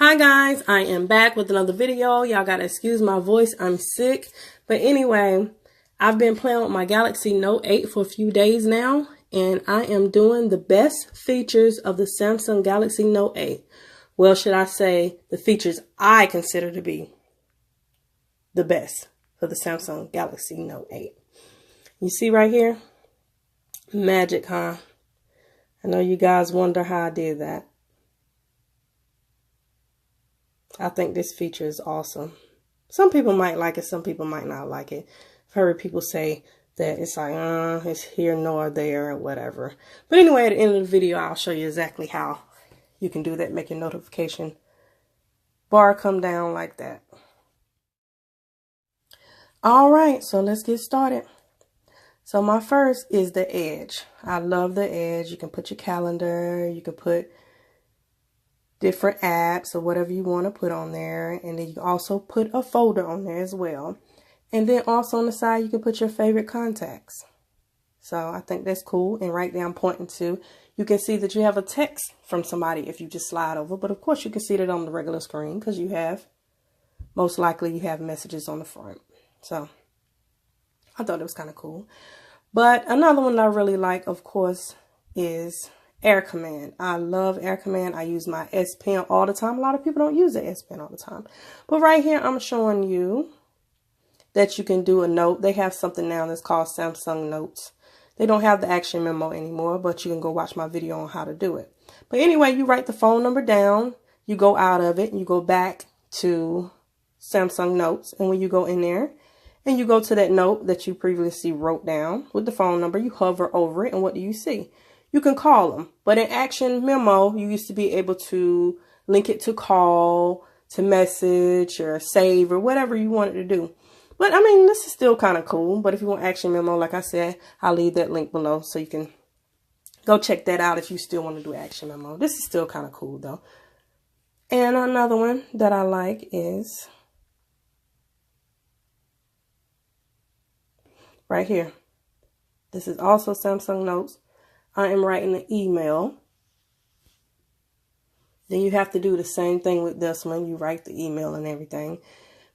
Hi guys, I am back with another video. Y'all gotta excuse my voice, I'm sick. But anyway, I've been playing with my Galaxy Note 8 for a few days now, and I am doing the best features of the Samsung Galaxy Note 8. Well, should I say the features I consider to be the best for the Samsung Galaxy Note 8. You see right here? Magic, huh? I know you guys wonder how I did that. I think this feature is awesome. Some people might like it, some people might not like it. I've heard people say that it's like, it's here nor there or whatever. But anyway, at the end of the video, I'll show you exactly how you can do that. Make your notification bar come down like that. All right, so let's get started. So my first is the Edge. I love the Edge. You can put your calendar, you can put different apps or whatever you want to put on there. And then you can also put a folder on there as well. And then also on the side, you can put your favorite contacts. So I think that's cool. And right there I'm pointing to, you can see that you have a text from somebody if you just slide over. But of course you can see that on the regular screen because you have, most likely you have messages on the front. So I thought it was kind of cool. But another one that I really like, of course, is Air Command. I love Air Command. I use my S Pen all the time. A lot of people don't use the S Pen all the time. But right here, I'm showing you that you can do a note. They have something now that's called Samsung Notes. They don't have the action memo anymore, but you can go watch my video on how to do it. But anyway, you write the phone number down. You go out of it and you go back to Samsung Notes. And when you go in there and you go to that note that you previously wrote down with the phone number, you hover over it. And what do you see? You can call them, but in Action Memo, you used to be able to link it to call, to message, or save, or whatever you wanted to do. But I mean, this is still kind of cool. But if you want Action Memo, like I said, I'll leave that link below so you can go check that out if you still want to do Action Memo. This is still kind of cool though. And another one that I like is right here. This is also Samsung Notes. I am writing an email. Then you have to do the same thing with this one. You write the email and everything.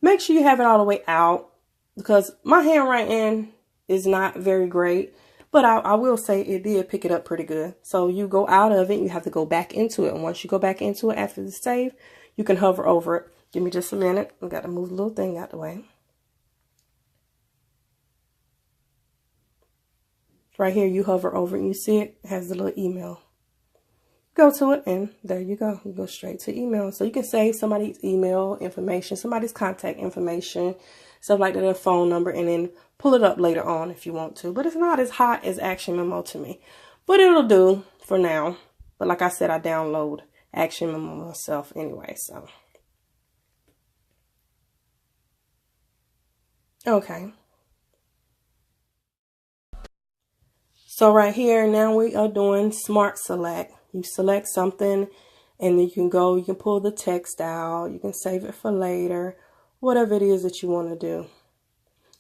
Make sure you have it all the way out because my handwriting is not very great. But I will say it did pick it up pretty good. So you go out of it. You have to go back into it. And once you go back into it after the save, you can hover over it. Give me just a minute. I got to move the little thing out the way. Right here, you hover over it and you see it has the little email. Go to it and there you go. You go straight to email. So you can save somebody's email information, somebody's contact information, stuff like that, their phone number, and then pull it up later on if you want to. But it's not as hot as Action Memo to me. But it'll do for now. But like I said, I download Action Memo myself anyway, so. Okay. So right here, now we are doing Smart Select. You select something and then you can go, you can pull the text out, you can save it for later, whatever it is that you want to do.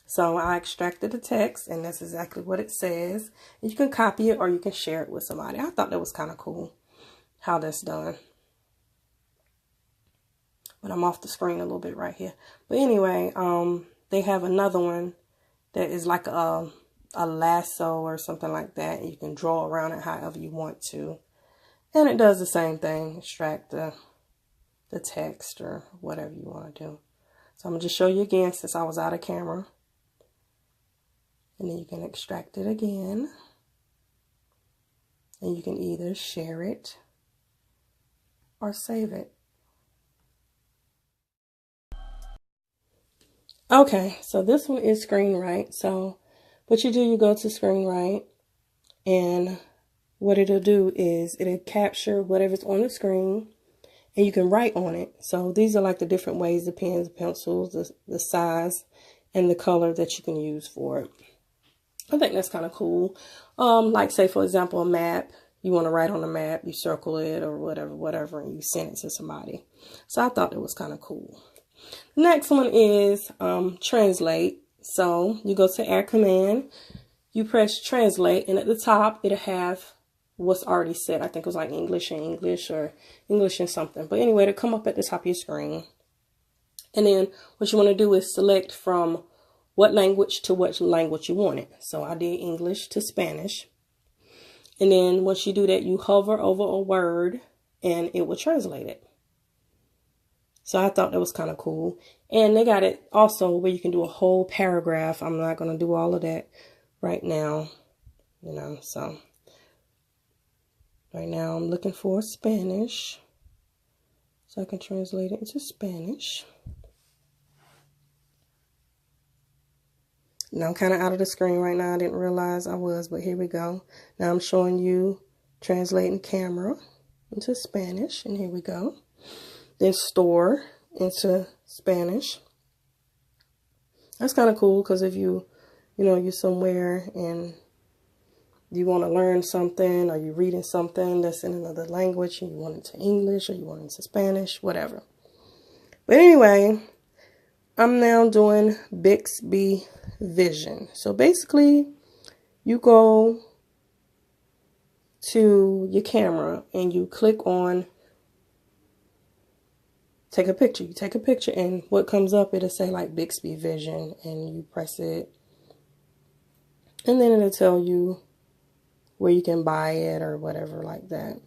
So I extracted the text and that's exactly what it says. And you can copy it or you can share it with somebody. I thought that was kind of cool how that's done. But I'm off the screen a little bit right here. But anyway, they have another one that is like a lasso or something like that. You can draw around it however you want to. And it does the same thing. Extract the text or whatever you want to do. So I'm going to just show you again since I was out of camera. And then you can extract it again. And you can either share it or save it. Okay, so this one is screen right. So what you do, you go to screen right, and what it'll do is it'll capture whatever's on the screen and you can write on it. So these are like the different ways, the pens, the pencils, the size and the color that you can use for it. I think that's kind of cool. Like say, for example, a map, you want to write on a map, you circle it or whatever, and you send it to somebody. So I thought it was kind of cool. Next one is translate. So you go to Air Command, you press translate, and at the top it'll have what's already set. I think it was like English and English or English and something. But anyway, it'll come up at the top of your screen. And then what you want to do is select from what language to what language you want it. So I did English to Spanish. And then once you do that, you hover over a word and it will translate it. So I thought that was kind of cool. And they got it also where you can do a whole paragraph. I'm not going to do all of that right now, you know, so right now I'm looking for Spanish so I can translate it into Spanish. Now I'm kind of out of the screen right now. I didn't realize I was, but here we go. Now I'm showing you translating camera into Spanish, and here we go. Then store into Spanish. That's kind of cool because if you're somewhere and you want to learn something, or you're reading something that's in another language and you want it to English or you want it to Spanish, whatever. But anyway, I'm now doing Bixby Vision. So basically, you go to your camera and you click on take a picture. You take a picture and what comes up, it'll say like Bixby Vision, and you press it. And then it'll tell you where you can buy it or whatever like that.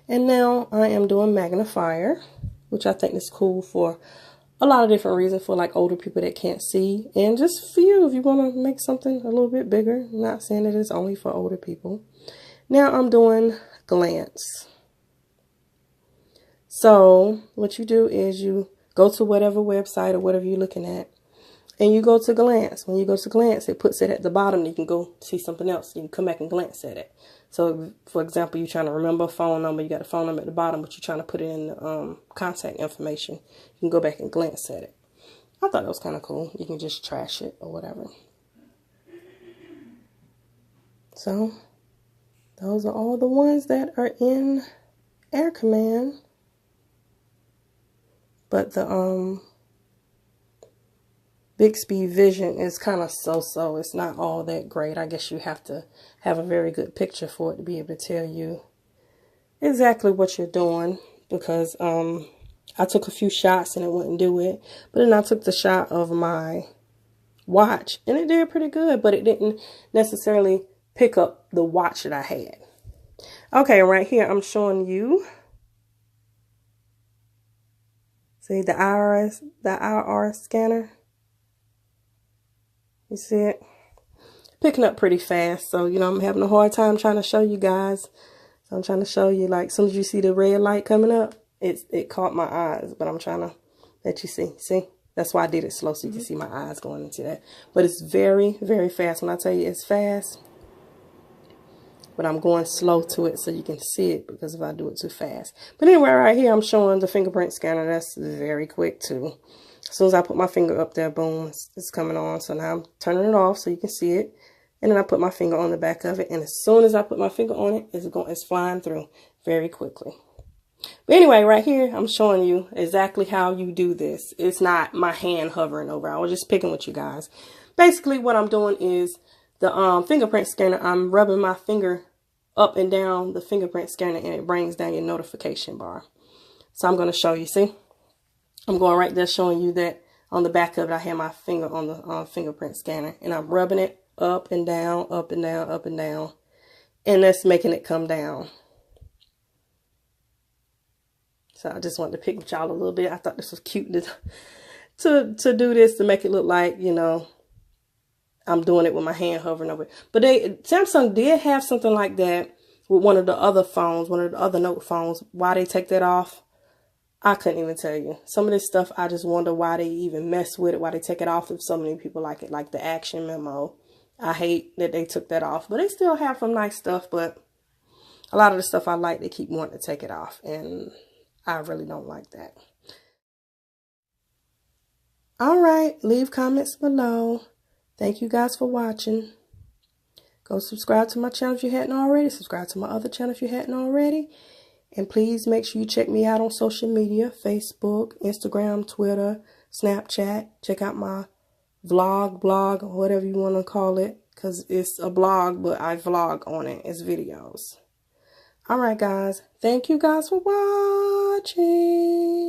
And now I am doing magnifier, which I think is cool for a lot of different reasons, for like older people that can't see, and just for you if you want to make something a little bit bigger. I'm not saying that it's only for older people. Now I'm doing glance. So what you do is you go to whatever website or whatever you're looking at, and you go to glance. When you go to glance, it puts it at the bottom. You can go see something else. You can come back and glance at it. So, for example, you're trying to remember a phone number. You got a phone number at the bottom, but you're trying to put it in the contact information. You can go back and glance at it. I thought that was kind of cool. You can just trash it or whatever. So, those are all the ones that are in Air Command. But the Bixby Vision is kind of so-so. It's not all that great. I guess you have to have a very good picture for it to be able to tell you exactly what you're doing. Because I took a few shots and it wouldn't do it. But then I took the shot of my watch and it did pretty good. But it didn't necessarily pick up the watch that I had. Okay, right here I'm showing you. See the IR scanner. You see it? Picking up pretty fast. So, you know, I'm having a hard time trying to show you guys. So I'm trying to show you, like, as soon as you see the red light coming up, it caught my eyes. But I'm trying to let you see. See? That's why I did it slow, so you can see my eyes going into that. But it's very, very fast. When I tell you it's fast, but I'm going slow to it so you can see it, because if I do it too fast. But anyway, right here, I'm showing the fingerprint scanner. That's very quick too. As soon as I put my finger up there, boom, it's coming on. So now I'm turning it off so you can see it. And then I put my finger on the back of it. And as soon as I put my finger on it, it's flying through very quickly. But anyway, right here, I'm showing you exactly how you do this. It's not my hand hovering over. I was just picking with you guys. Basically, what I'm doing is the fingerprint scanner, I'm rubbing my finger up and down the fingerprint scanner, and it brings down your notification bar. So I'm going to show you. See? I'm going right there showing you that on the back of it, I have my finger on the fingerprint scanner, and I'm rubbing it up and down, up and down, up and down, and that's making it come down. So I just wanted to pick with y'all a little bit. I thought this was cute to do this, to make it look like, you know, I'm doing it with my hand hovering over it. But Samsung did have something like that with one of the other phones, one of the other Note phones. Why they take that off, I couldn't even tell you. Some of this stuff, I just wonder why they even mess with it, why they take it off if so many people like it, like the Action Memo. I hate that they took that off. But they still have some nice stuff, but a lot of the stuff I like, they keep wanting to take it off. And I really don't like that. All right, leave comments below. Thank you guys for watching. Go subscribe to my channel if you hadn't already. Subscribe to my other channel if you hadn't already. And please make sure you check me out on social media. Facebook, Instagram, Twitter, Snapchat. Check out my blog, or whatever you want to call it. Because it's a blog, but I vlog on it. It's videos. All right, guys. Thank you guys for watching.